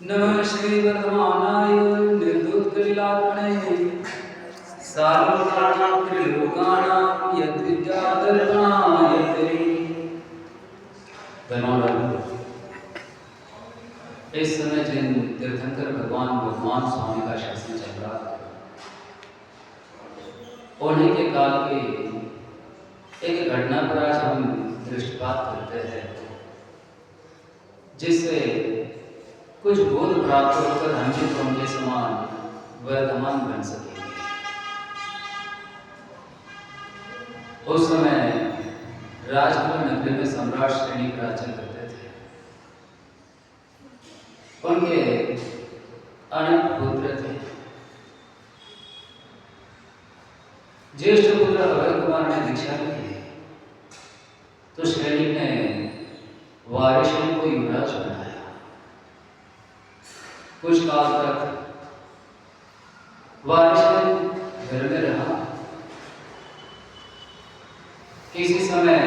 नमः श्री वर्धमानाय निर्दुतकलिलात्मने सार्वकाणां त्रिलोकानां यद्विद्यादर्पणाय ते। इस समय जिन तीर्थंकर भगवान वर्धमान स्वामी का शासन चल रहा है, उन्हीं के काल की एक घटना पर आज हम दृष्टिपात करते हैं, जिससे कुछ बोध प्राप्त होकर हम भी तो उनके समान वर्धमान बन सकेंगे। उस समय राजपुर नगरी में सम्राट श्रेणी राज्य करते थे। उनके अनेक पुत्र थे। ज्येष्ठ पुत्र अभय कुमार ने दीक्षा ली, तो श्रेणी ने वारिशेन को युवराज बनाया। कुछ काल तक वारिशेन घर में रहा। किसी समय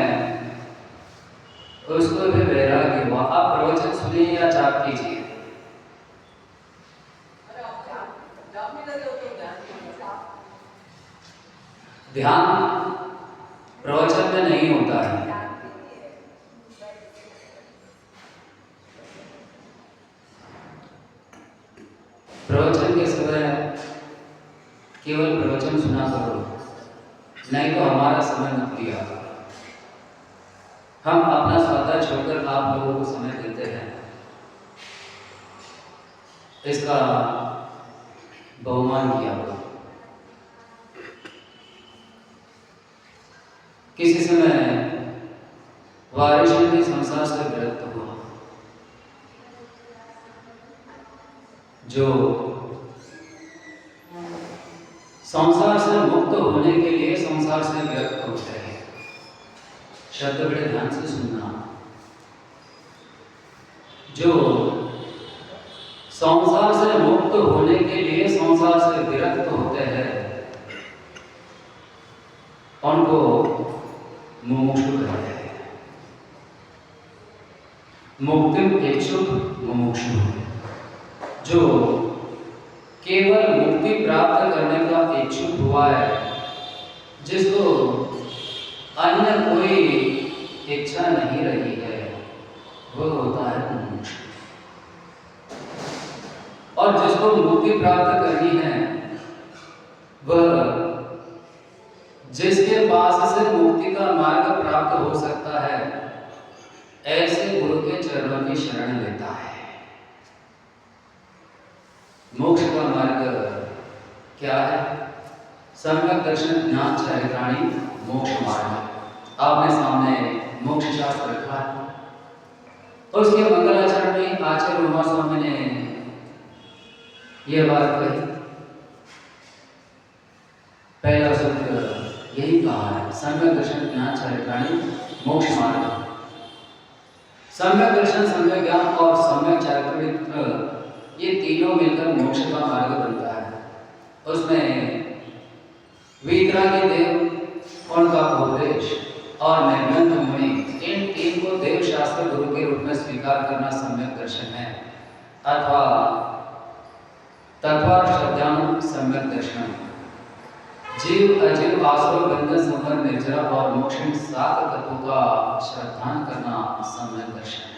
उसको भी वैराग्य हुआ। आप प्रवचन सुनिए या जाप कीजिए। ध्यान प्रवचन में नहीं होता है। प्रवचन के समय केवल प्रवचन सुना करो, नहीं तो हमारा समय मत लिया। हम अपना स्वार्थ छोड़कर आप लोगों को समय देते हैं, इसका बहुमान किया करो। किसी समय वारिशेन भी संसार से विरक्त हुआ। जो संसार से मुक्त होने के लिए संसार से विरक्त होते हैं, शब्द बड़े ध्यान से सुनना। जो संसार से मुक्त होने के लिए संसार से विरक्त होते हैं, उनको मुमुक्षु कहते हैं। मुक्तिम इच्छुक मुमुक्षु, जो केवल मुक्ति प्राप्त करने का इच्छुक हुआ है, जिसको अन्य कोई इच्छा नहीं रही है, वह होता है मुमुक्षु। और जिसको मुक्ति प्राप्त करनी है, वह जिसके पास से मुक्ति का मार्ग प्राप्त हो सकता है, ऐसे गुरु के चरणों की शरण लेता है। मोक्ष का मार्ग क्या है? सम्यक दर्शन ज्ञान चारित्राणी मोक्ष मार्ग। आपने सामने मोक्ष शास्त्र रखा है। उसके मंगलाचरण में आचार्य उमा स्वामी ने यह बात कही। पहला सूत्र यही कहा है, सम्यक दर्शन ज्ञान चारित्राणी मोक्ष मार्ग। सम्यक दर्शन, सम्यक ज्ञान और सम्यक चारित्र, ये तीनों मिलकर मोक्ष का मार्ग बनता है। उसमें वीतरागी देव, उनका उपदेश और निर्गंध मुनि, इन तीन को देव शास्त्र गुरु के रूप में स्वीकार करना सम्यक दर्शन है, अथवा तत्व शब्दानु सम्यक दर्शन। जीव अजीव आसुर बंधन संवर निर्जरा और मोक्ष, सात तत्वों का श्रद्धान करना सम्यक दर्शन है।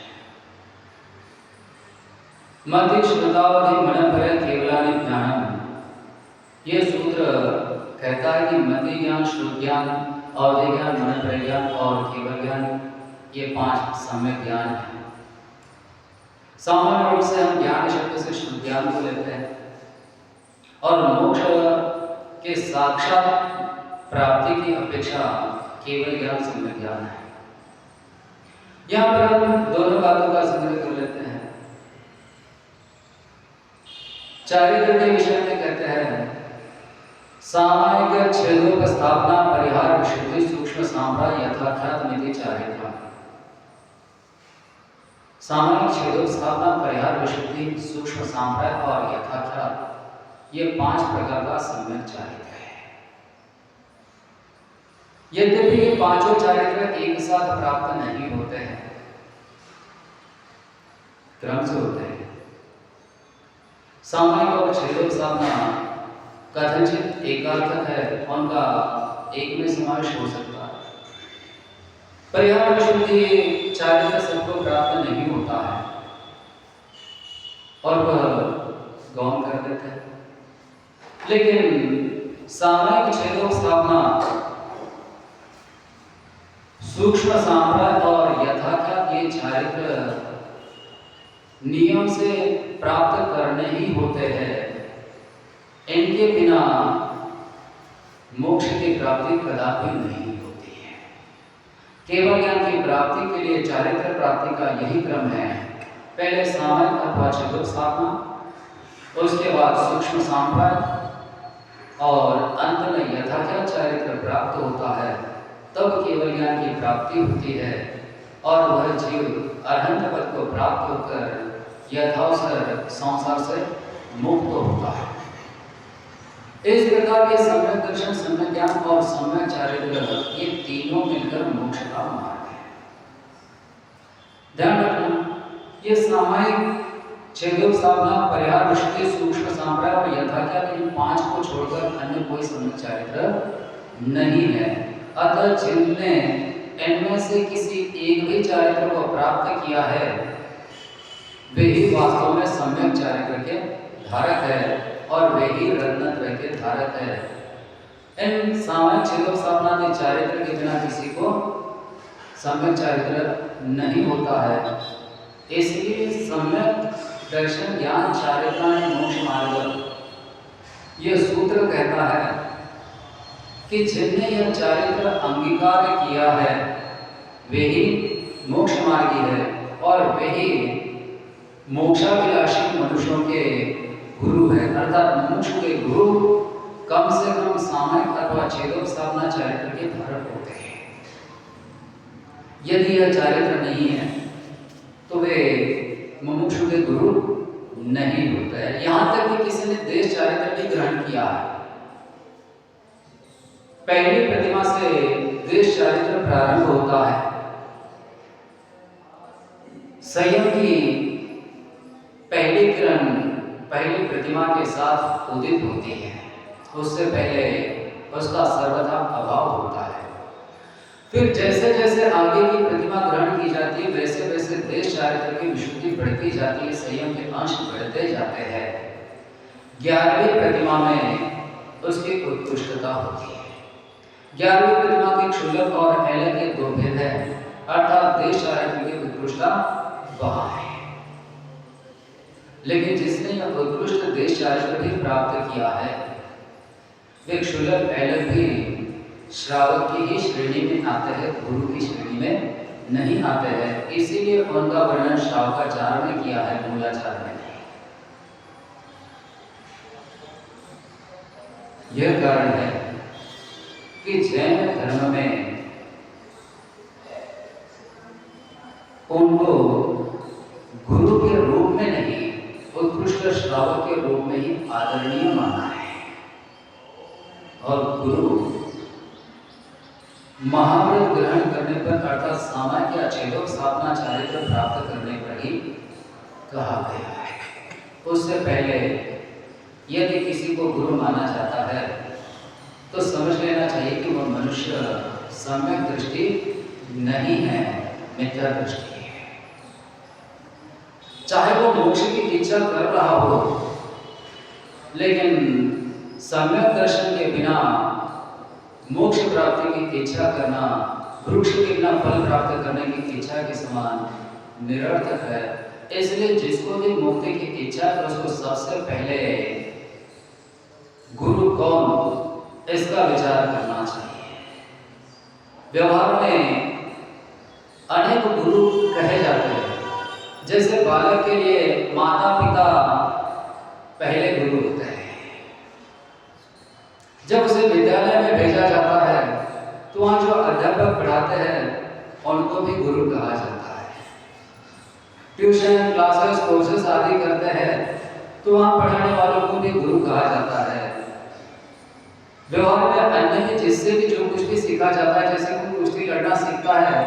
मति श्रुतावधि मनपरय केवलानि ज्ञानम, ये सूत्र कहता है कि मति ज्ञान, श्रुत ज्ञान, अवधि ज्ञान, मनपरय ज्ञान और केवल ज्ञान, ये पांच सम्यक ज्ञान है। सामान्य रूप से हम ज्ञान शब्द से श्रुत ज्ञान को लेते हैं, और मोक्ष के साक्षात प्राप्ति की अपेक्षा केवल ज्ञान सम्यक ज्ञान है। यहाँ पर हम दोनों बातों का संग्रह कर लेते हैं। चारित्र के विषय में कहते हैं, सामायिक छेदोपस्थापना परिहार विशुद्धि सूक्ष्म साम्राज्य यथाख्यात मिति चारित्र। सामायिक छेदोपस्थापना परिहार विशुद्धि सूक्ष्म साम्राज्य और यथाख्यात, ये पांच प्रकार का सम्यक चारित्र है। यद्यपि ये पांचों चारित्र एक साथ प्राप्त नहीं होते हैं, क्रम से होते हैं। सामायिक और छेदक साधना कथनचित एकार्थक है, उनका एक में समावेश हो सकता है। परिहार विशुद्धि चारित्र सबको प्राप्त नहीं होता है और वह गौण कर देते हैं, लेकिन सामायिक छेदों स्थापना सूक्ष्म साम्राज्य और यथाख्यात ये चारित्र नियम से प्राप्त करने ही होते हैं। इनके बिना मोक्ष की प्राप्ति कदापि नहीं होती है। केवल ज्ञान की प्राप्ति के लिए चारित्र प्राप्ति का यही क्रम है। पहले सामायिक अथवा छेदों स्थापना, उसके बाद सूक्ष्म साम्राज्य और अंत में यथाख्यात चारित्र प्राप्त होता है, तब केवल ज्ञान की प्राप्ति होती है और वह जीव अरहंत पद को प्राप्त होकर यथावसर संसार से मुक्त होता है। इस प्रकार के सम्यक दर्शन, सम्यक ज्ञान और सम्यक चारित्र ये तीनों मिलकर मोक्ष का मार्ग है। ध्यान रखना, ये सामायिक छेदों स्थापना, परिहार विशुद्धि, सूक्ष्म साम्राज्य और यथाख्यात, इन पांच को छोड़कर अन्य कोई सम्यक चारित्र नहीं है। अतः जिनने इनमें से किसी एक भी चारित्र को प्राप्त किया है, वे ही वास्तव में सम्यक चारित्र के धारक है और वे ही रत्नत्रय के धारक है। इन सामायिक छेदों स्थापना के चारित्र के बिना किसी को सम्यक चारित्र नहीं होता है। इसलिए सम्यक दर्शन, ज्ञान, चारित्र मोक्ष मार्ग, यह सूत्र कहता है कि जिनने यह चारित्र अंगीकार किया है वे ही मोक्ष मार्गी है और वे ही मोक्षाभिलाषी मनुष्यों के गुरु है। अर्थात मनुष्य के गुरु कम से कम सामायिक अथवा छेदों स्थापना चारित्र के धारक होते हैं। यदि यह चारित्र नहीं है तो वे मुमुक्षु के गुरु नहीं होते हैं। यहां तक कि किसी ने देश चारित्र भी ग्रहण किया है। पहली प्रतिमा से देश चारित्र प्रारंभ होता है। संयम की पहली किरण पहली प्रतिमा के साथ उदित होती है, उससे पहले उसका सर्वथा अभाव होता है। फिर जैसे जैसे आगे की प्रतिमा ग्रहण की जाती है, वैसे वैसे देश चारित्र की विशुद्धि बढ़ती जाती है, संयम के अंश बढ़ते जाते हैं। 11वीं प्रतिमा में उसकी उत्कृष्टता होती है। 11वीं प्रतिमा के क्षुल्लक और ऐलक के दो भेद है, अर्थात देश चारित्र की उत्कृष्टता वहां है। लेकिन जिसने यह उत्कृष्ट देश चारित्र भी प्राप्त किया है, वे क्षुल्लक ऐलक भी श्रावक की ही श्रेणी में आते हैं, गुरु की श्रेणी में नहीं आते हैं। इसीलिए उनका वर्णन श्रावकाचार में किया है, मूलाचार में नहीं। यह कारण है कि जैन धर्म में उनको गुरु के रूप में नहीं, उत्कृष्ट श्रावक के रूप में ही आदरणीय माना है। और गुरु महाव्रत ग्रहण करने पर अर्थात सामायिक या छेदों स्थापना चारित्र प्राप्त करने पर ही कहा गया है। उससे पहले यदि किसी को गुरु माना जाता है तो समझ लेना चाहिए कि वह मनुष्य सम्यक दृष्टि नहीं है, मिथ्या दृष्टि है। चाहे वो मोक्ष की इच्छा कर रहा हो, लेकिन सम्यक दर्शन के बिना मोक्ष प्राप्ति की इच्छा करना वृक्ष के बिना फल प्राप्त करने की इच्छा के समान निरर्थक है। इसलिए जिसको भी मुक्ति की इच्छा है उसको सबसे पहले गुरु कौन, इसका विचार करना चाहिए। व्यवहार में अनेक गुरु कहे जाते हैं। जैसे बालक के लिए माता पिता पहले गुरु होते हैं। जब उसे विद्यालय में भेजा जाता है तो वहाँ जो अध्यापक पढ़ाते हैं उनको भी गुरु कहा जाता है। ट्यूशन क्लासेस कोर्सेस आदि करते हैं तो वहाँ पढ़ाने वालों को भी गुरु कहा जाता है। व्यवहार में अन्य भी जिससे भी जो कुछ भी सीखा जाता है, जैसे कोई कुश्ती लड़ना सीखता है,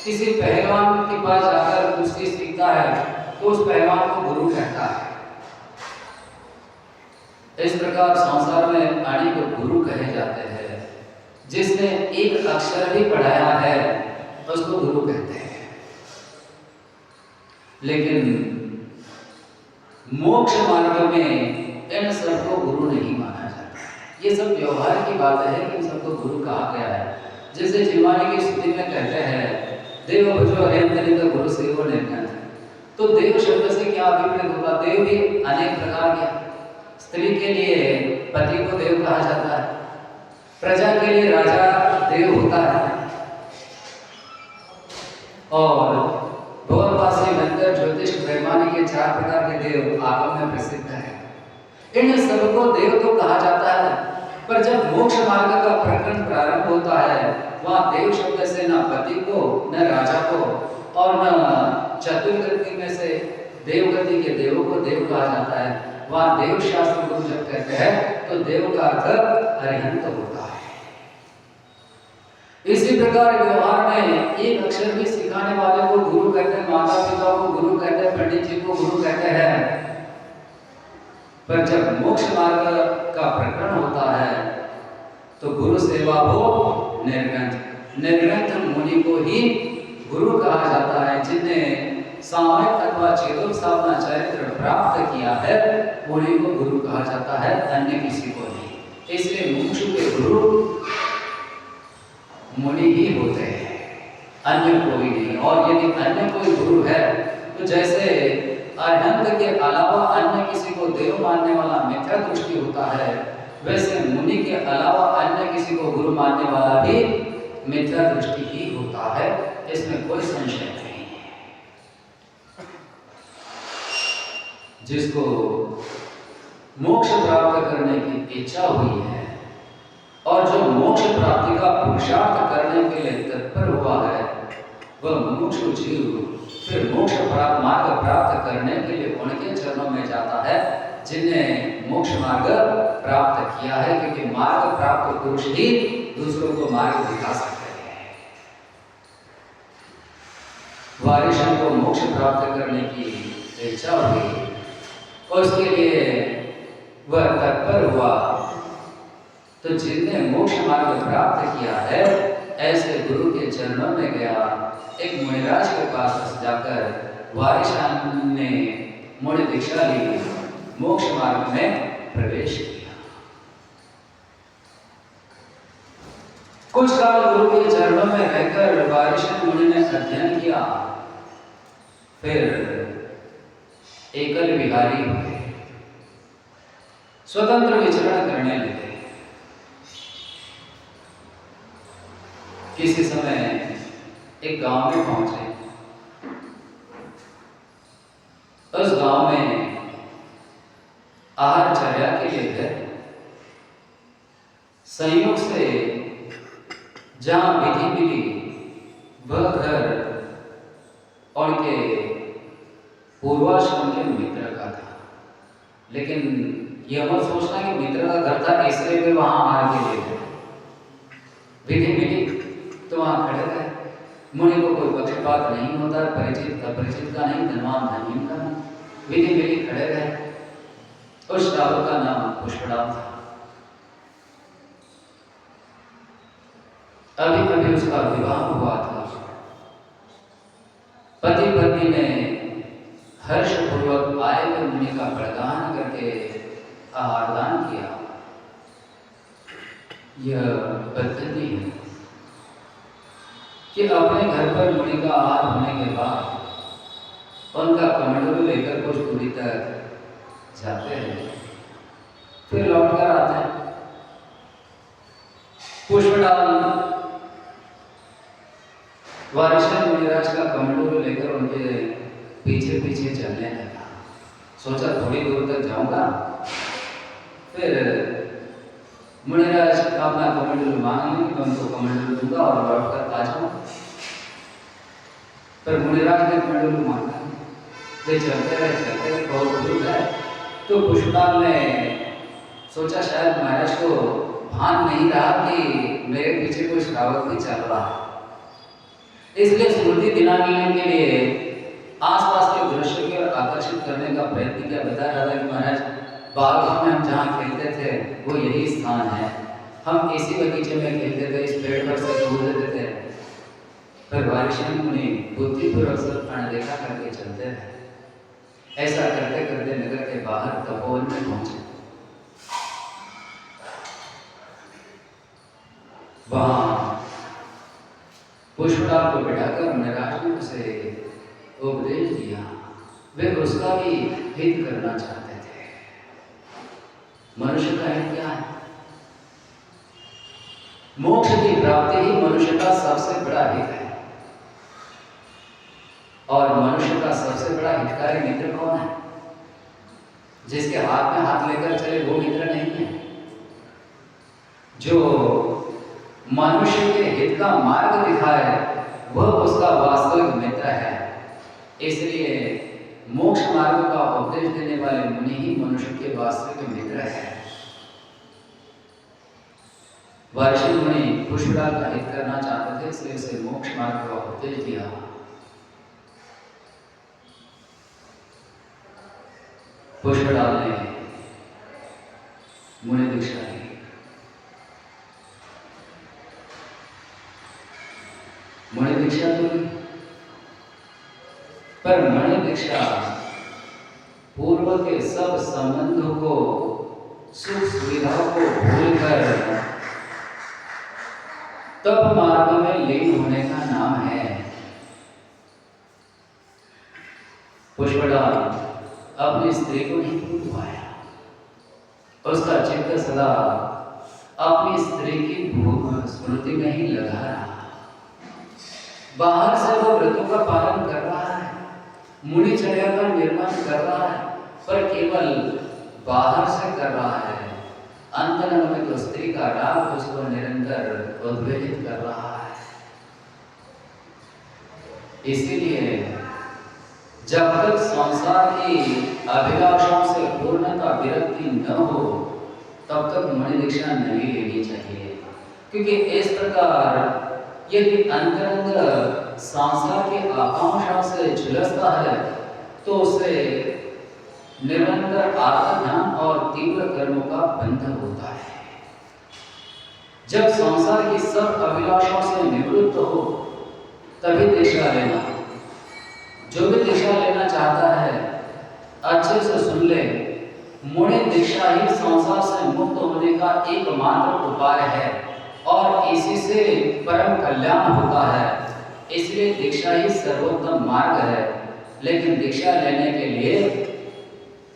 किसी पहलवान के पास जाकर कुश्ती सीखता है तो उस पहलवान को गुरु कहता है। इस प्रकार संसार में अनेक गुरु कहे जाते हैं। जिसने एक अक्षर भी पढ़ाया है उसको गुरु कहते हैं। लेकिन मोक्ष मार्ग में इन सबको गुरु नहीं माना जाता। ये सब व्यवहार की बात है कि इन सबको गुरु कहा गया है। जैसे जीवानी की स्थिति में कहते हैं देव भजो अयंतरित गुरु सेवो निर्गत। तो देव शब्द से क्या अभिप्राय होगा? देव भी अनेक प्रकार के। स्त्री के लिए पति को देव कहा जाता है, प्रजा के लिए राजा देव होता है, और भवनवासी मंत्र ज्योतिष ब्रह्मांड के 4 प्रकार के देव आगम में प्रसिद्ध है। इन सबको देव तो कहा जाता है, पर जब मोक्ष मार्ग का प्रकरण प्रारंभ होता है वहाँ देव शब्द से न पति को, न राजा को, और न चतुर्गति में से देवगति के देवों को देव कहा जाता है। वहाँ देव शास्त्र को जब कहते हैं तो देव का अर्थ अरिहंत होता है। इसी प्रकार व्यवहार में एक अक्षर भी सिखाने वाले को गुरु कहते हैं, माता पिता को गुरु कहते हैं, पंडित जी को गुरु कहते हैं। पर जब मोक्ष मार्ग का प्रकरण होता है तो गुरु सेवा हो निर्ग्रंथ। निर्ग्रंथ मुनि को ही गुरु कहा जाता है। जिनने सामयिक अथवा चेतोपसाधना चरित्र प्राप्त किया है मुनि को गुरु कहा जाता है, अन्य किसी को नहीं। इसलिए मुमुक्षु के गुरु मुनि ही होते हैं, अन्य कोई नहीं। और यदि अन्य कोई गुरु है तो जैसे अरहंत के अलावा अन्य किसी को देव मानने वाला मिथ्या दृष्टि होता है, वैसे मुनि के अलावा अन्य किसी को गुरु मानने वाला भी मिथ्या दृष्टि ही होता है। इसमें कोई संशय नहीं है। जिसको मोक्ष प्राप्त करने की इच्छा हुई है और जो मोक्ष प्राप्ति का पुरुषार्थ करने के लिए तत्पर हुआ है वह मुमुक्षु जीव फिर मोक्ष प्राप्त मार्ग प्राप्त करने के लिए उनके चरणों में जाता है जिनने मोक्ष मार्ग प्राप्त किया है, क्योंकि मार्ग प्राप्त पुरुष ही दूसरों को मार्ग दिखा सकते हैं। वारिशन को मोक्ष प्राप्त करने की इच्छा हुई और उसके लिए वह तत्पर हुआ, तो जिनने मोक्ष मार्ग प्राप्त किया है ऐसे गुरु के चरणों में गया। एक मुनिराज के पास जाकर वारिशान ने मुनि दीक्षा ली, मोक्ष मार्ग में प्रवेश किया। कुछ काल गुरु के चरणों में रहकर वारिशान मुनि ने अध्ययन किया, फिर एकल विहारी हुए, स्वतंत्र विचरण करने लगे। किसी समय एक गांव में पहुंचे। उस गांव में आहारचर्या के लिए गए। संयोग से जहां विधि मिली वह घर उनके पूर्वाश्रम के मित्र का था, लेकिन यह मत सोचना कि मित्र का घर था इसलिए वे वहां आहार के लिए गए। विधि मिली तो वहां खड़े रहे। मुनि को कोई पक्षपात नहीं होता, परिचित अपरिचित का नहीं, धनवान धनहीन का नहीं। विधि मिली खड़े रहे। उस श्रावक का नाम पुष्पराम था। अभी अभी उसका विवाह हुआ था। पति पत्नी ने हर्षपूर्वक आए हुए मुनि का बड़गान करके आहारदान किया। यह पद्धति है कि अपने घर पर मुनि का आहार होने के बाद उनका कमंडलू लेकर कुछ दूरी तक जाते हैं, फिर लौट कर आते हैं। पुष्पडाल वारिशान मुनिराज का कमंडलू लेकर उनके पीछे पीछे चलने लगा। सोचा थोड़ी दूर तक जाऊंगा, फिर मुनिराज अपना कमंडलू मांगेंगे, मैं उनको कमंडलू दूंगा और लौट कर आ जाऊंगा। पर मुनिराज ने कमंडलू मांगा, वे चलते रहे, बहुत दूर गए। तो पुष्पलाल ने सोचा शायद महाराज को भान नहीं रहा कि मेरे पीछे कोई श्रावक भी चल रहा है, इसलिए स्मृति दिलाने के लिए आसपास के दृश्य की ओर करने का प्रयत्न किया। बता रहा था कि महाराज बागों में हम जहाँ खेलते थे वो यही स्थान है, हम इसी बगीचे में खेलते थे, इस पेड़ पर से कूद देते थे। पर वारिशन मुनि बुद्धिपूर्वक सब अनदेखा करके चलते रहे। ऐसा करते करते नगर के बाहर तपोवन में पहुंचे। वहां पुष्पराज को बिठाकर महाराज ने उसे उपदेश दिया। वे उसका भी हित करना चाहते थे। मनुष्य का हित क्या है? मोक्ष की प्राप्ति ही मनुष्य का सबसे बड़ा हित है। और मनुष्य का सबसे बड़ा हितकारी मित्र कौन है? जिसके हाथ में हाथ लेकर चले वो मित्र नहीं है। जो मनुष्य के हित का मार्ग दिखाए वह उसका वास्तविक मित्र है। इसलिए मोक्ष मार्ग का उपदेश देने वाले मुनि ही मनुष्य के वास्तविक मित्र है। वारिशी मुनि पुष्पराज का हित करना चाहते थे, इसलिए उसे मोक्ष मार्ग का उपदेश दिया। पुष्पराज ने मुनि दीक्षा ली। मुनि दीक्षा तो ली, पर मुनि दीक्षा पूर्व के सब संबंधों को, सुख सुविधाओं को भूलकर तब मार्ग में लीन होने का नाम है। पुष्पराज अपनी स्त्री को नहीं भूल पाया। उसका चित्त सदा अपनी स्त्री की स्मृति में ही लगा रहा। बाहर से वो व्रतों का पालन कर रहा है, मुनि चर्या का निर्माण कर रहा है, पर केवल बाहर से कर रहा है। अंतरंग में तो स्त्री का राग उसको निरंतर उद्वेलित कर रहा है। इसीलिए जब तक संसार की अभिलाषाओं से पूर्णता विरक्ति न हो तब तक मुनि दीक्षा नहीं लेनी चाहिए। क्योंकि इस प्रकार यदि अंतरंग संसार की आकांक्षा से झुलसता है तो उसे निरंतर आत्मध्यान और तीव्र कर्मों का बंधन होता है। जब संसार की सब अभिलाषाओं से निवृत्त हो तभी दीक्षा लेना। जो भी दीक्षा लेना चाहता है अच्छे से सुन ले, मुनि दीक्षा ही संसार से मुक्त होने का एकमात्र उपाय है और इसी से परम कल्याण होता है। इसलिए दीक्षा ही सर्वोत्तम मार्ग है। लेकिन दीक्षा लेने के लिए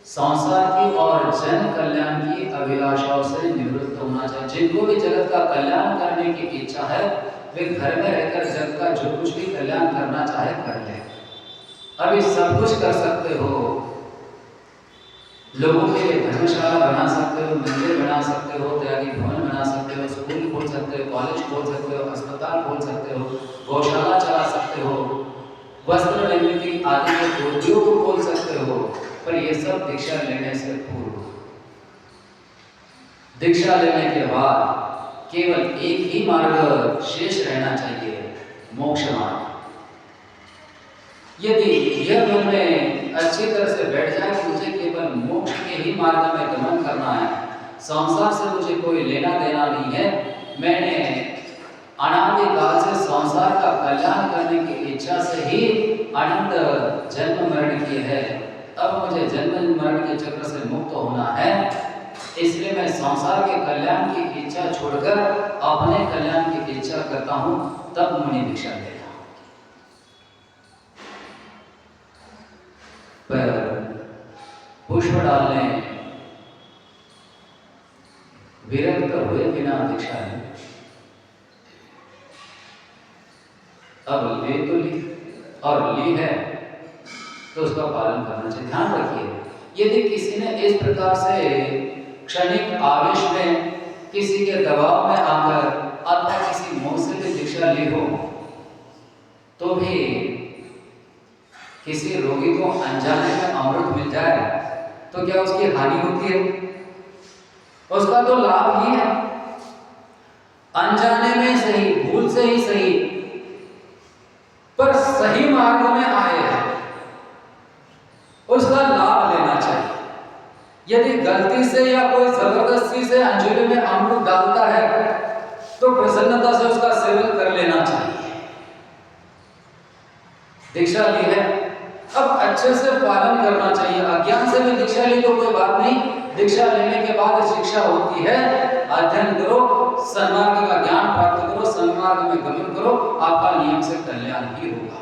संसार की और जन कल्याण की अभिलाषाओं से निवृत्त होना चाहिए। जिनको भी जगत का कल्याण करने की इच्छा है वे घर में रहकर जगत का जो कुछ भी कल्याण करना चाहे कर ले। अभी सब कुछ कर सकते हो, लोगों के लिए धर्मशाला बना सकते हो, मंदिर बना सकते हो, त्यागी भवन बना सकते हो, स्कूल खोल सकते हो, कॉलेज खोल सकते हो, अस्पताल खोल सकते हो, गौशाला चला सकते हो, वस्त्र निर्मित आदि के उद्योग खोल सकते हो, पर ये सब दीक्षा लेने से पूर्व। दीक्षा लेने के बाद केवल एक ही मार्ग शेष रहना चाहिए, मोक्ष मार्ग। यदि यह मन में अच्छी तरह से बैठ जाए कि मुझे केवल मोक्ष के ही मार्ग में गमन करना है, संसार से मुझे कोई लेना देना नहीं है, मैंने अनादि काल से संसार का कल्याण करने की इच्छा से ही अनंत जन्म मरण किए है, अब मुझे जन्म मरण के चक्र से मुक्त होना है, इसलिए मैं संसार के कल्याण की इच्छा छोड़कर अपने कल्याण की इच्छा करता हूँ, तब मुनि दीक्षा लेता। पर पुष्पराज ने विरक्त हुए बिना दीक्षा ली। अब ले तो ली और ली है तो उसका पालन करना चाहिए। ध्यान रखिए, यदि किसी ने इस प्रकार से क्षणिक आवेश में, किसी के दबाव में आकर अथवा किसी मोह से भी दीक्षा ली हो तो भी किसी रोगी को अनजाने में अमृत मिल जाए तो क्या उसकी हानि होती है? उसका तो लाभ ही है। अनजाने में सही, भूल से ही सही, पर सही मार्ग में आए उसका लाभ यदि गलती से या कोई जबरदस्ती से अंजलि में अमृत डालता है तो प्रसन्नता से उसका सेवन कर लेना चाहिए। दीक्षा ली है, अब अच्छे से पालन करना चाहिए। अज्ञान से भी दीक्षा ली तो कोई बात नहीं, दीक्षा लेने के बाद शिक्षा होती है, अध्ययन करो, सन्मार्ग का ज्ञान प्राप्त करो, सन्मार्ग में गमन करो, आपका नियम से कल्याण ही होगा।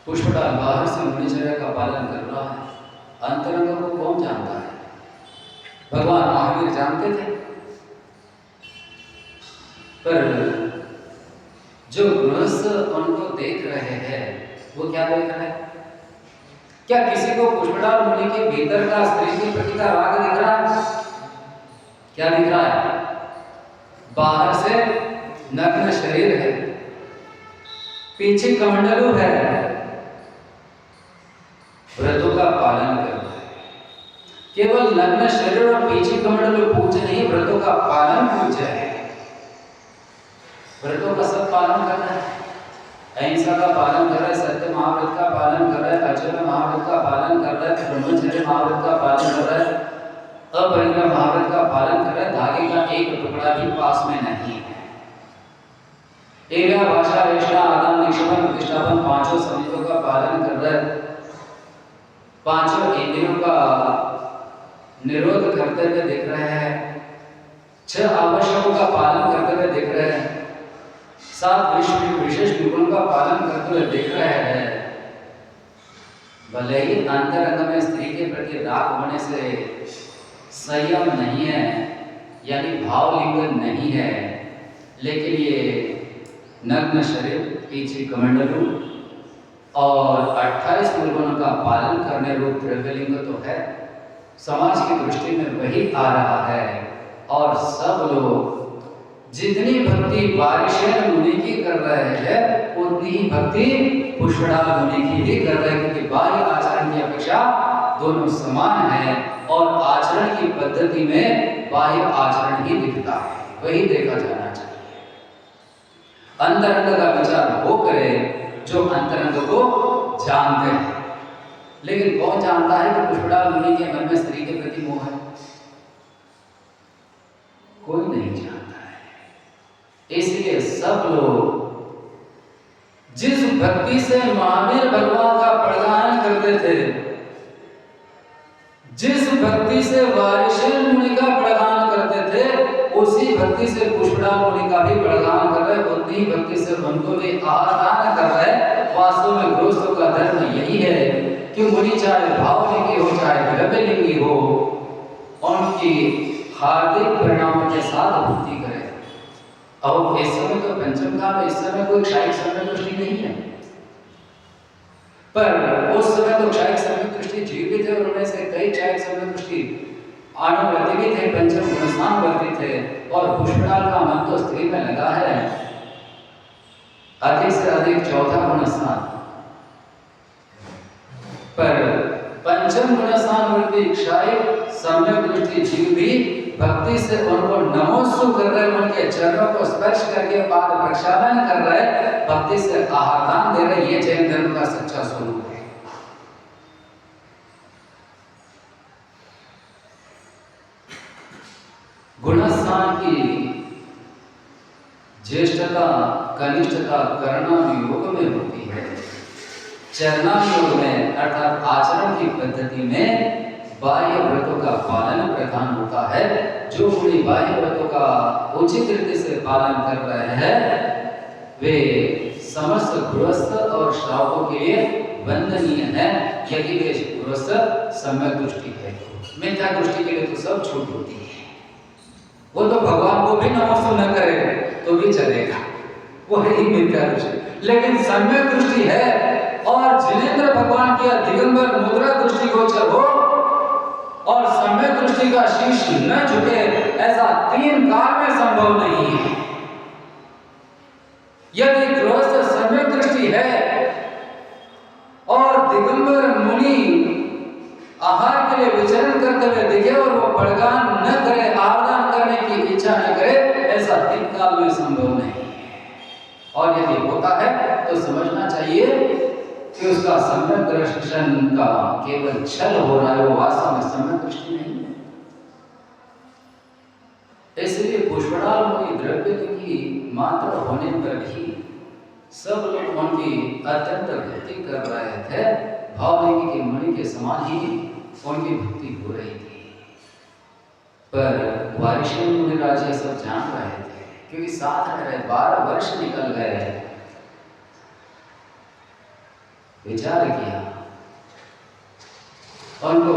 पुष्पटाल बाहर से ब्रह्मचर्य का पालन कर रहा है, अंतरंग को कौन जानता है? भगवान महावीर जानते थे, पर जो गृहस्थ उनको देख रहे हैं वो क्या देख रहे हैं? क्या किसी को पुष्पटाल मुनि के भीतर का स्त्री के प्रति का राग दिख रहा है? क्या दिख रहा है? बाहर से नग्न शरीर है, पीछे कमंडलू है, व्रतों का पालन करना है। केवल नग्न शरीर और पीछे कमंडलू पूज्य नहीं, व्रतों का पालन पूज्य है। व्रतों का सब पालन करना है, अहिंसा का पालन कर रहे, सत्य महाव्रत का पालन कर रहे, अचल महाव्रत का पालन कर रहे, ब्रह्मचर्य महाव्रत का पालन कर रहे, अपरिग्रह महाव्रत का पालन कर रहे, धागे का एक टुकड़ा भी पास में नहीं है। एवं भाषा वेशना आदान निक्षेपण प्रतिष्ठापन पांचों समितियों का पालन कर रहे, पांचों इंद्रियों का निरोध करते हुए दिख रहे हैं, 6 आवश्यकों का पालन करते हुए दिख रहे हैं, 7 विशेष गुणों का पालन करते हुए दिख रहे हैं। भले ही अंतरंग में स्त्री के प्रति राग होने से संयम नहीं है, यानी भावलिंगन नहीं है, लेकिन ये नग्न शरीर, पीछे कमंडलू और 28 गुणों का पालन करने रूप द्रव्यलिंग तो है, समाज की दृष्टि में वही आ रहा है। और सब लोग जितनी भक्ति बारिशेन मुनि की कर रहे हैं उतनी ही भक्ति पुष्पटाल मुनि की भी कर रहे हैं, क्योंकि बाह्य आचरण की अपेक्षा दोनों समान है और आचरण की पद्धति में बाह्य आचरण ही दिखता है, वही देखा जाना चाहिए। अंतरंग का विचार वो करे जो अंतरंग को जानते हैं, लेकिन कौन जानता है कि पुष्पटाल मुनि के मन में स्त्री के प्रति मोह है? कोई नहीं जानता है। इसलिए सब लोग जिस भक्ति से महावीर भगवान का प्रदान करते थे, जिस भक्ति से वारिशेन मुनि का प्रदान करते थे, उसी भक्ति से पुष्पटाल मुनि का भी प्रदान कर रहे, उतनी भक्ति से उनको भी आराधना कर रहे। वास्तव में गृहस्थों का धर्म यही है कि मुनि चाहे भावलिंगी हो चाहे द्रव्यलिंगी हो, उनकी हार्दिक परिणामों के साथ भक्ति करें। अब इस समय तो पंचम काल, इस समय कोई क्षायिक सम्यक दृष्टि नहीं है, पर उस समय तो क्षायिक सम्यक दृष्टि जीवित थे और उनमें से कई क्षायिक सम्यक दृष्टि आनुवर्ती भी थे, पंचम गुणस्थान वर्ती थे, और पुष्पटाल का मन तो स्त्री में लगा है, अधिक से अधिक चौथा गुणस्थान। पर पंचम गुणस्थान वर्ती क्षायिक सम्यक दृष्टि जीव भी भक्ति से उनको नमोस्तु कर रहे, उनके चरणों को स्पर्श करके पाद प्रक्षालन कर रहे, भक्ति से आहारदान दे रहे। ये जैन धर्म का सच्चा स्वरूप है। गुणस्थान की ज्येष्ठता कनिष्ठता करणाम योग में होती है, चरणाम योग में अर्थात आचरण की पद्धति में बाह्य व्रतों का पालन प्रधान होता है। जो मुनि बाह्य व्रतों का उचित रीति से पालन कर रहे हैं वे समस्त गृहस्थ और श्रावकों के लिए वंदनीय है, यदि वे गृहस्थ सम्यक दृष्टि है। मिथ्या दृष्टि के लिए तो सब छूट होती है, वो तो भगवान को भी नमस्ते न करे तो भी चलेगा, वो है ही मिथ्या दृष्टि। लेकिन सम्यक दृष्टि है और जिनेंद्र भगवान की दिगंबर मुद्रा दृष्टि गोचर हो और सम्यक दृष्टि का शीश न झुके, ऐसा 3 काल में संभव नहीं है। यदि गृहस्थ सम्यक दृष्टि है और दिगंबर मुनि आहार के लिए विचरण करते हुए दिखे और वो बड़गान न करे, आराधना करने की इच्छा न करे, ऐसा 3 काल में संभव नहीं है। और यदि होता है तो समझना चाहिए कि उसका सम्यक दर्शन का केवल छल हो रहा है, वो वास्तव में सम्यक दृष्टि नहीं है। इसलिए पुष्पराल मुनि द्रव्य की मात्र होने पर भी सब लोग उनकी अत्यंत भक्ति कर रहे थे। भावलिंगी के मुनि के समान ही उनकी भक्ति हो रही थी। पर वारिशी मुनिराज ये सब जान रहे थे, क्योंकि साथ रह रहे 12 वर्ष निकल गए। विचार किया, उनको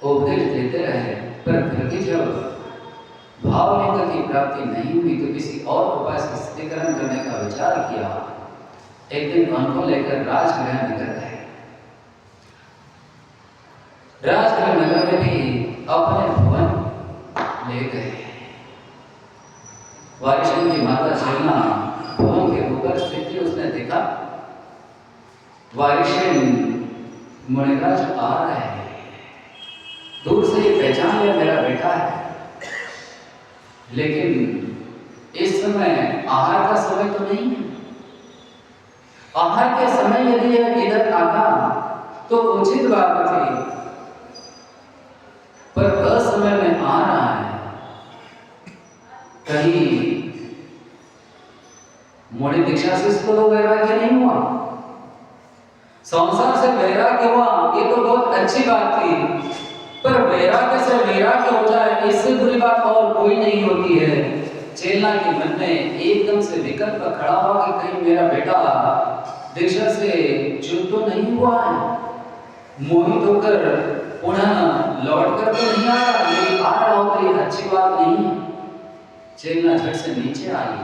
उपदेश देते रहे, पर फिर भी जब भावलिंग की प्राप्ति नहीं हुई तो किसी और उपाय से स्थितिकरण करने का विचार किया। एक दिन उनको लेकर राजगृह नगर गए। राजगृह नगर में भी अपने भवन ले गए। वारिशी की माता चेलना भवन के ऊपर स्थित थी। उसने देखा वारिशी मुनिराज आ रहे हैं। दूर से ये पहचान लिया मेरा बेटा है, लेकिन इस समय आहार का समय तो नहीं है। आहार के समय यदि यह इधर आता तो उचित बात थी, पर असमय में आ रहा है। कहीं मोड़ी दीक्षा से इसको तो वैराग्य नहीं हुआ, संसार से वैराग्य हुआ, ये तो बहुत अच्छी बात थी। पर वैराग्य से वैराग्य हो जाए, इससे बुरी बात और कोई नहीं होती है। चेलना के मन में एकदम से विकल्प खड़ा हुआ कि कहीं मेरा बेटा दीक्षा से च्युत तो नहीं हुआ है, मोहित होकर पुनः लौट कर तो नहीं आ रहा, लेकिन आ रहा हो तो ये अच्छी बात नहीं है। चेलना झट से नीचे आई।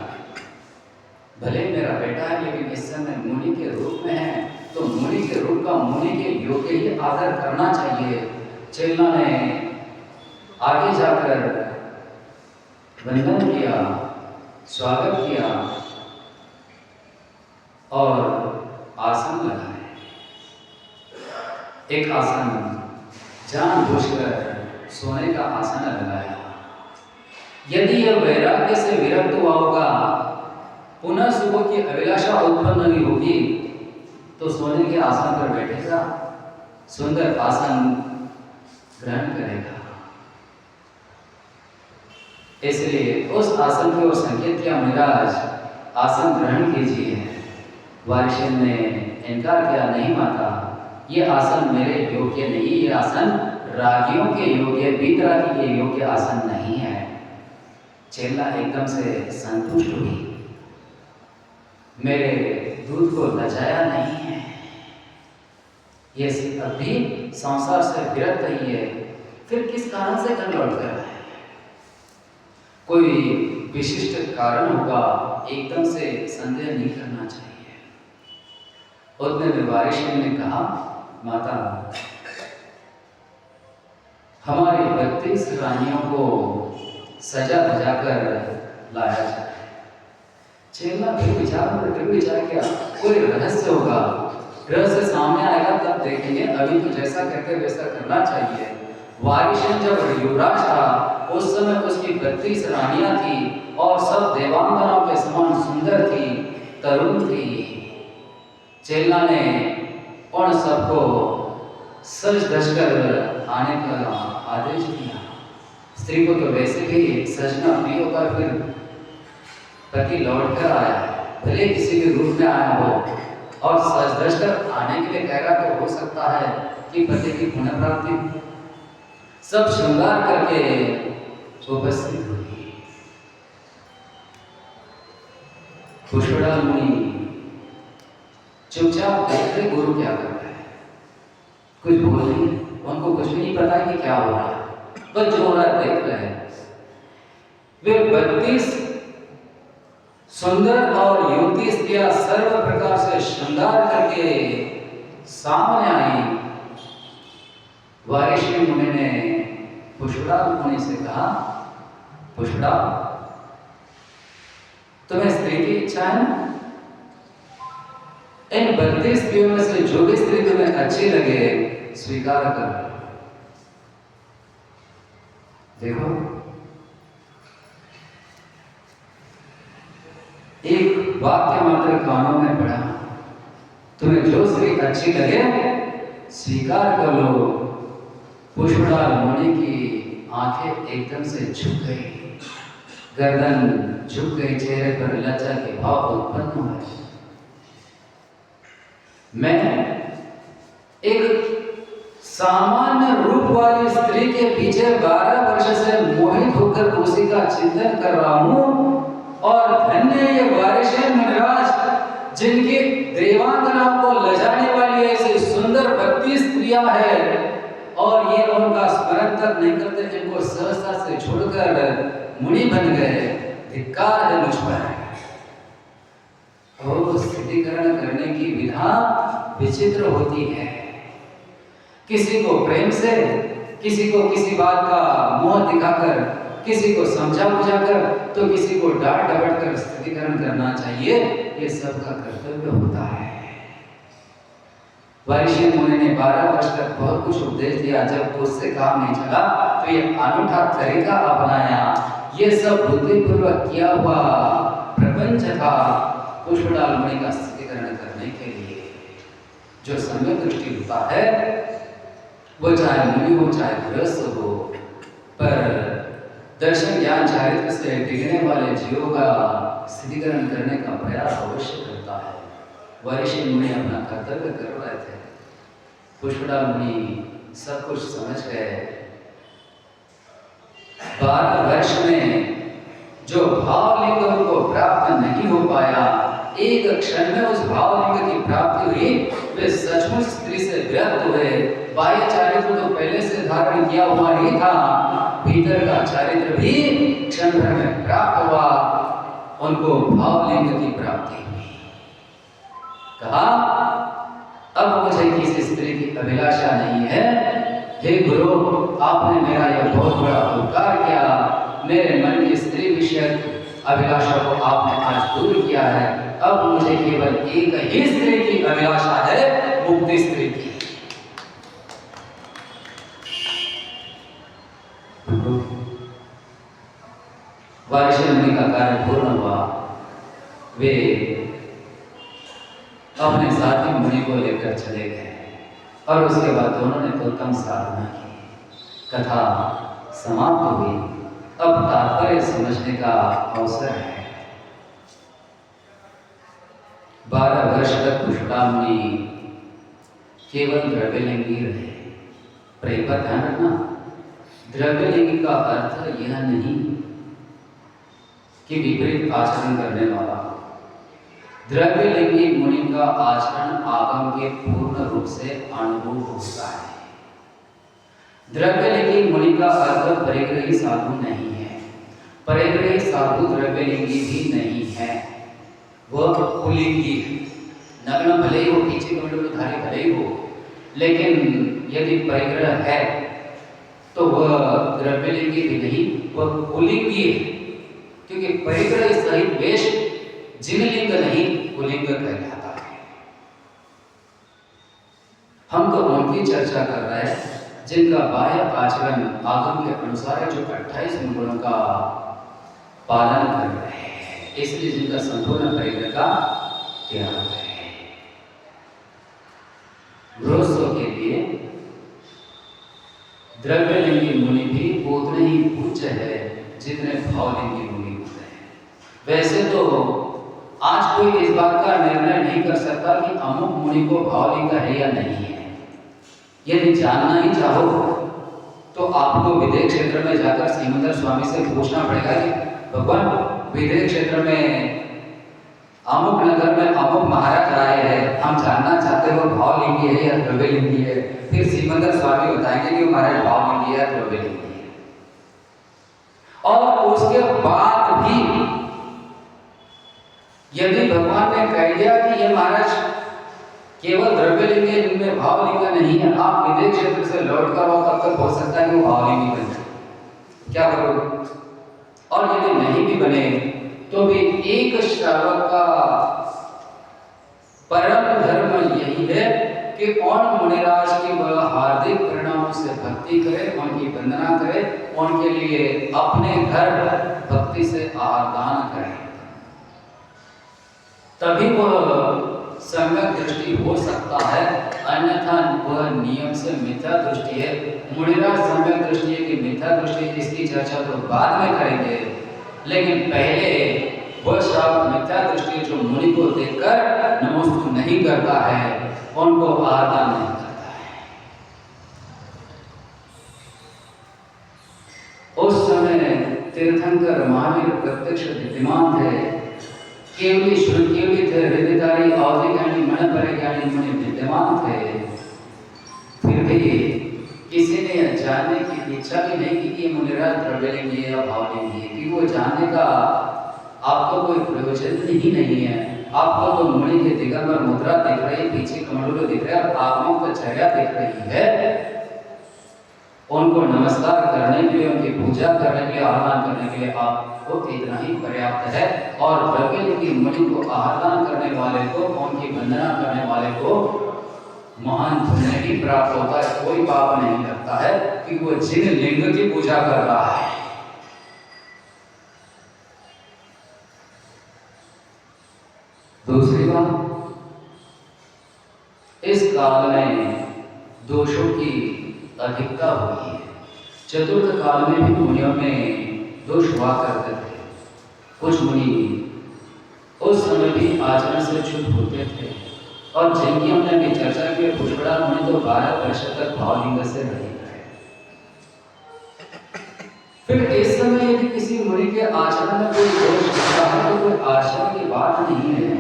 भले मेरा बेटा है, लेकिन इस समय मुनि के रूप में है, तो मुनि के रूप का मुनि के योग्य ही आदर करना चाहिए। चेलना ने आगे जाकर वंदन किया, स्वागत किया और आसन लगाए। एक आसन जानबूझकर सोने का आसन लगाया। यदि यह वैराग्य से विरक्त हुआ होगा, पुनः सुख की अभिलाषा उत्पन्न नहीं होगी, तो सोने के आसन पर बैठेगा, सुंदर आसन ग्रहण करेगा। इसलिए उस आसन की ओर संकेत किया, मुनिराज आसन ग्रहण कीजिए। वारिशी ने इनकार किया, नहीं माता, ये आसन मेरे योग्य नहीं, ये आसन रागियों के योग्य, वीतरागी के योग्य आसन नहीं है। चेला एकदम से संतुष्ट हुई, मेरे दूध को लजाया नहीं है, ये अभी संसार से विरक्त ही है, फिर किस कारण से घर लौट कर आए? कोई विशिष्ट कारण होगा, एकदम से संदेह नहीं करना चाहिए। उतने में वारिशी ने कहा, माता, हमारी 32 रानियों को सजा धजा कर लाया जाए। चेला फिर विचार किया, कोई रहस्य होगा, रहस्य सामने आएगा तब देखेंगे, अभी तो जैसा कहते वैसा करना चाहिए। वारिशी जब युवराज था, उस समय उसकी 32 रानियां थी और सब देवांगनाओं के समान सुंदर थी, तरुण थी। चेला ने उन सबको सज धज कर आने का आदेश दिया। स्त्री को तो वैसे भी सजना प्रिय होता, फिर पति लौट कर आया, भले किसी के रूप में आया हो और सज धज कर आने के लिए कह रहा, तो हो सकता है कि पति की पुनः प्राप्ति। सब श्रृंगार करके उपस्थित हुई। पुष्पराल मुनि चुपचाप देख रहे गुरु क्या कर रहे हैं, कुछ बोल नहीं, उनको कुछ भी नहीं पता है कि क्या हो रहा है, बस जो हो रहा है देख रहे हैं। वे 32 सुंदर और युवती स्त्रियां सर्व प्रकार से श्रृंगार करके सामने आई। वारिशी मुनि ने पुष्पराल मुनि से कहा, पुष्पराल, तुम्हें स्त्री की इच्छा है ना? इन 32 स्त्रियों में से जो भी स्त्री तुम्हें अच्छी लगे स्वीकार कर। देखो, एक वाक्य मात्र कानों में पड़ा तुम्हें जो स्त्री अच्छी लगे स्वीकार कर लो। पुष्पलाल मुनि की आंखें एकदम से झुक गई, गर्दन झुक गई, चेहरे पर लज्जा के भाव उत्पन्न हुए। मैं एक सामान्य रूप वाली स्त्री के पीछे 12 वर्ष से मोहित होकर उसी का चिंतन कर रहा हूं, और धन्य ये वारिशे मुनिराज जिनकी देवांगना को लजाने वाली ऐसी सुंदर भक्ति स्त्रियां हैं, और ये उनका स्मरण तक नहीं करते, इनको सहजता से छोड़कर मुनि बन गए। धिक्कार है मुझ पर। और स्थितिकरण करने की विधा विचित्र होती है। किसी को प्रेम से, किसी को किसी बात का मोह दिखाकर, किसी को समझा बुझाकर, तो किसी को डांट डपट कर स्थितिकरण करना चाहिए। ये सबका कर्तव्य होता है। वारिशी मुनि ने 12 वर्ष तक बहुत कुछ उपदेश दिया। जब उससे काम नहीं चला तो ये अनूठा तरीका अपनाया। ये सब बुद्धिपूर्वक किया हुआ प्रपंच था पुष्पलाल मुनि का स्थितिकरण करने के लिए। जो सम्यक दृष्टि होता है वो चाहे मुनि हो चाहे गृहस्थ हो, पर दर्शन ज्ञान चारित्र से टिकने वाले जीवों का स्थितिकरण करने का प्रयास अवश्य करता है। वारिशी मुनि अपना कर्तव्य कर रहे थे। पुष्पलाल मुनि सब कुछ समझ गए। 12 वर्ष में जो भावलिंग उनको प्राप्त नहीं हो पाया, एक क्षण में उस भावलिंग की प्राप्ति हुई। वे सचमुच स्त्री से विरक्त हुए। बाह्य चारित्र तो पहले से धारण किया हुआ ही था, भीतर का चारित्र भी क्षण भर में प्राप्त हुआ। उनको भावलिंग की प्राप्ति हुई। कहा अब मुझे किसी स्त्री की अभिलाषा नहीं है। हे गुरु, आपने मेरा यह बहुत बड़ा उपकार किया। मेरे मन की स्त्री विषयक अभिलाषा को आपने आज दूर किया है। अब मुझे केवल एक ही स्त्री की अभिलाषा है, मुक्ति स्त्री की। वारिशी मुनि का कार्य पूर्ण हुआ। वे अपने साथी मुनि को लेकर चले गए और उसके बाद दोनों ने उत्तम साधना की। कथा समाप्त हुई। अब तात्पर्य समझने का अवसर है। 12 वर्ष तक पुष्पलाल मुनि केवल द्रव्यलिंगी रहे। प्रेम पर ध्यान रखना, द्रव्यलिंगी का अर्थ यह नहीं कि विपरीत आचरण करने वाला। द्रव्यलिंगी मुनि का आचरण आगम के पूर्ण रूप से अनुभव होता है। द्रव्यलिंगी मुनि का अर्थ परिग्रही साधु नहीं है। परिग्रही साधु द्रव्यलिंगी भी नहीं है, वह पुलिंगी है। नग्न भले ही हो, पीछे कमंडलधारी भले ही हो, लेकिन यदि परिग्रह है तो वह द्रव्यलिंगी भी नहीं, वह पुलिंगी है। क्योंकि परिग्रह सहित वेश जिनलिंग नहीं पुलिंग कहलाता है। हम तो उनकी चर्चा कर रहे हैं जिनका बाह्य आचरण आगम के अनुसार जो 28 गुणों का पालन कर रहे हैं, इसलिए जिनका संपूर्ण परिग्रह का त्याग है। गृहस्थों के लिए द्रव्यलिंगी मुनि भी उतने ही पूज्य है जितने भावलिंगी मुनि होते हैं। वैसे तो आज कोई इस बात का निर्णय नहीं कर सकता कि अमुक मुनि को भावलिंग है या नहीं है। यदि जानना ही चाहो तो आपको विदेह क्षेत्र में जाकर सिमंदर स्वामी से पूछना पड़ेगा कि भगवान, विदेह क्षेत्र में अमुक नगर में अमुक महाराज आए हैं, हम जानना चाहते हो भावलिंगी है या द्रव्यलिंगी है। फिर सिमंदर स्वामी बताएंगे कि महाराज भावलिंगी है या द्रव्यलिंगी है। और उसके बाद भी यदि भगवान ने कह दिया कि ये महाराज केवल द्रव्यलिंग है, इनमें भावलिंग नहीं है, आप विदेह क्षेत्र से लौट कर आओ, तब तक हो सकता है कि वो भावलिंगी बन जाए। क्या करो? और यदि नहीं भी बने तो भी एक श्रावक का परम धर्म यही है कि कौन मुनिराज की वह हार्दिक परिणामों से भक्ति करे, उनकी वंदना करे, उनके लिए अपने घर भक्ति से आदान करे, तभी वह सम्यक दृष्टि हो सकता है, अन्यथा वह नियम से मिथ्या दृष्टि है। मुनिराज सम्यक दृष्टि है कि मिथ्या दृष्टि, इसकी चर्चा तो बाद में करेंगे, लेकिन पहले वह श्रावक मिथ्या दृष्टि जो मुनि को देखकर नमोस्तु नहीं करता है, उनको आदर नहीं करता है। उस समय तीर्थंकर महावीर प्रत्यक्ष विद्यमान थे, केवली केवली थे, हृदयधारी अवधिज्ञानी मनपरिज्ञानी मुनि विद्यमान थे। फिर भी किसी ने जानने की इच्छा भी नहीं की कि मुनिराज द्रव्यलिंग है या भावलिंग है, क्योंकि वो जानने का आपको कोई प्रयोजन ही नहीं है। आपको तो मुनि के दिगंबर मुद्रा दिख रही है, पीछे कमंडलू दिख रहा है, आत्माओं का चर्या दिख रही है। उनको नमस्कार करने के लिए, उनकी पूजा करने के लिए, आह्वान करने के लिए आपको इतना ही पर्याप्त है। और द्रव्यलिंग की मुनि को आह्वान करने वाले को, उनकी वंदना करने वाले को महान पुण्य ही प्राप्त होता है, कोई पाप नहीं लगता है कि वो जिन लिंग की पूजा कर रहा है। दूसरी बात, इस काल में दोषों की अधिकता हुई है। चतुर्थ काल में भी मुनियों में दोष हुआ करते थे। कुछ मुनि उस समय भी आचरण से चुप होते थे, और जिनकी हमने भी चर्चा की, पुष्पड़ा मुनि तो 12 वर्ष तक भावलिंग से रहे। फिर इस समय यदि किसी मुनि के आचरण में कोई दोष होता है तो कोई आश्चर्य की बात नहीं है।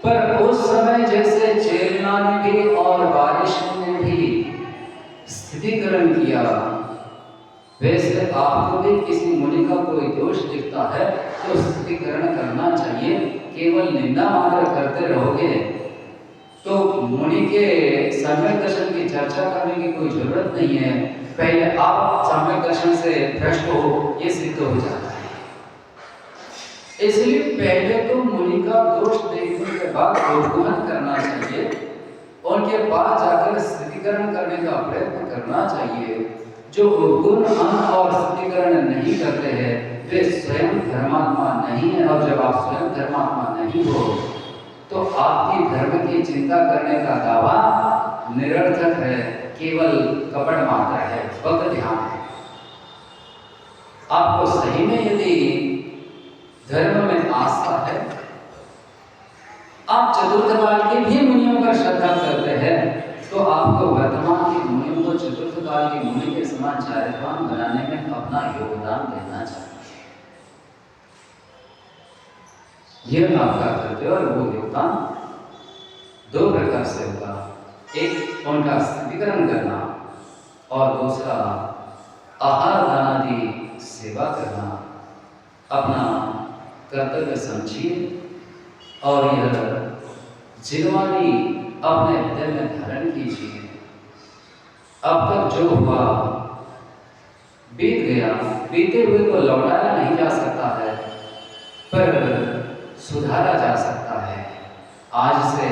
पर उस समय जैसे चेतना ने भी और बारिश ने भी स्थितिकरण किया, वैसे आपको भी किसी मुनि का कोई दोष दिखता है तो स्थितिकरण करना चाहिए। केवल निंदा मात्र करते रहोगे तो मुनि के सम्यक दर्शन की चर्चा करने की कोई जरूरत नहीं है। पहले आप सम्यक दर्शन से भ्रष्ट हो, ये सिद्ध हो जाता है। इसलिए पहले तो मुनि का दोष देखने के बाद दोषगुण करना चाहिए, उनके पास जाकर स्थितिकरण करने का प्रयत्न करना चाहिए। जो गुण और स्थितिकरण नहीं करते हैं वे स्वयं धर्मात्मा नहीं है, और जब आप स्वयं धर्मात्मा नहीं हो तो आपकी धर्म की चिंता करने का दावा निरर्थक है, केवल कपट मात्र है, वक्त ध्यान है। आपको सही में यदि धर्म में आस्था है, आप चतुर्थ काल के भी मुनियों पर श्रद्धा करते हैं, तो आपको वर्तमान के मुनियों को चतुर्थ काल के मुनि के समान चारित्रवान बनाने में अपना योगदान देना चाहिए। यह आपका कर्तव्य और वो योगदान दो प्रकार से होगा। एक उनका स्थितिकरण करना, और दूसरा आहार दानादि सेवा करना। अपना कर्तव्य समझिए और यह जिम्मेदारी अपने हृदय में धारण कीजिए। अब तक जो हुआ बीत गया, बीते हुए को लौटाया नहीं जा सकता है, पर सुधारा जा सकता है। आज से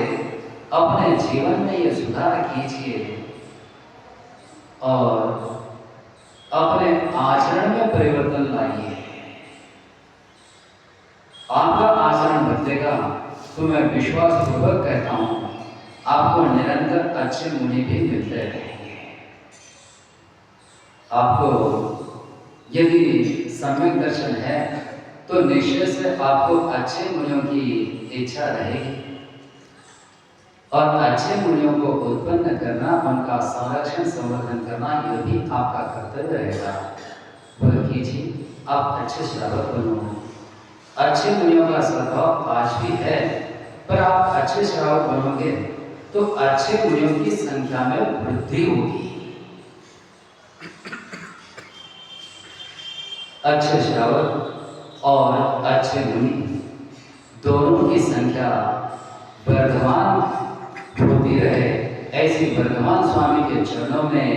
अपने जीवन में यह सुधार कीजिए और अपने आचरण में परिवर्तन लाइए। आपका आचरण बदलेगा तो मैं विश्वास पूर्वक कहता हूं, आपको निरंतर अच्छे मुनि भी मिलते रहेंगे। आपको यदि सम्यक दर्शन है तो निश्चय से आपको अच्छे मुनियों की इच्छा रहेगी, और अच्छे मुनियों को उत्पन्न करना, उनका संरक्षण संवर्धन करना, यह भी आपका कर्तव्य रहेगा। वह कीजिए, आप अच्छे श्रावक बनो। अच्छे मुनियों का स्वभाव आज भी है, पर आप अच्छे श्रावक बनोगे तो अच्छे मुनियों की संख्या में वृद्धि होगी। अच्छे श्रावक और अच्छे मुनि दोनों की संख्या वर्धमान होती रहे, ऐसी वर्धमान स्वामी के चरणों में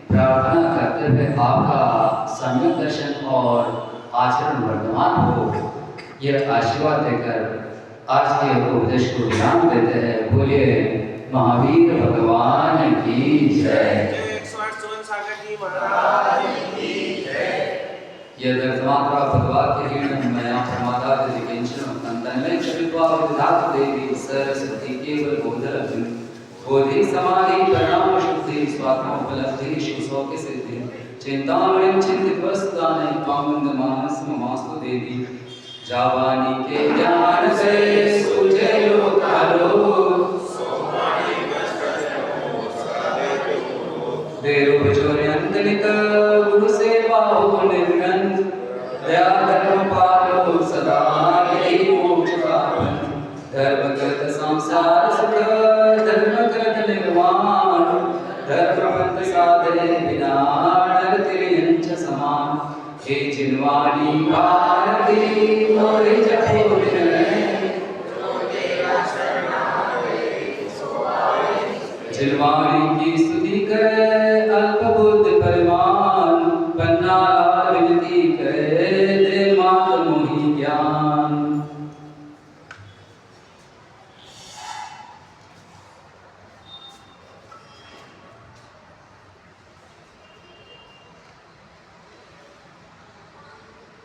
प्रार्थना करते हुए आपका सम्यक दर्शन और आचरण वर्धमान हो, यह आशीर्वाद देकर आज के उपदेश को विराम देते हैं। बोलिए महावीर भगवान की जय। यह दर्शमात्रा भगवत के ऋण मैं प्रमादा के दिकेंशन में विश्वा विधातु देवी सरस्वती केवल बोधरत्न बोधि समाधि परिणाम शुद्धि स्वात्मोपलब्धि शिवसो के सिद्धि चिंतामणिं चिंतित वस्तुदाने त्वामंद मानस ममास्तु देवी जावानी के ज्ञान से सुझे लोकालो देरो बचोर्यंतनिक गुरु सेवा हो निर्गन दया धर्म पालो सदा यही मोक्ष पावन धर्म कृत संसार सुख धर्म कृत निर्वाण धर्म पंथ साधने बिना नर तिर्यंच समान हे जिनवाणी भारती मोरे जपो जिनवाणी की स्तुति करे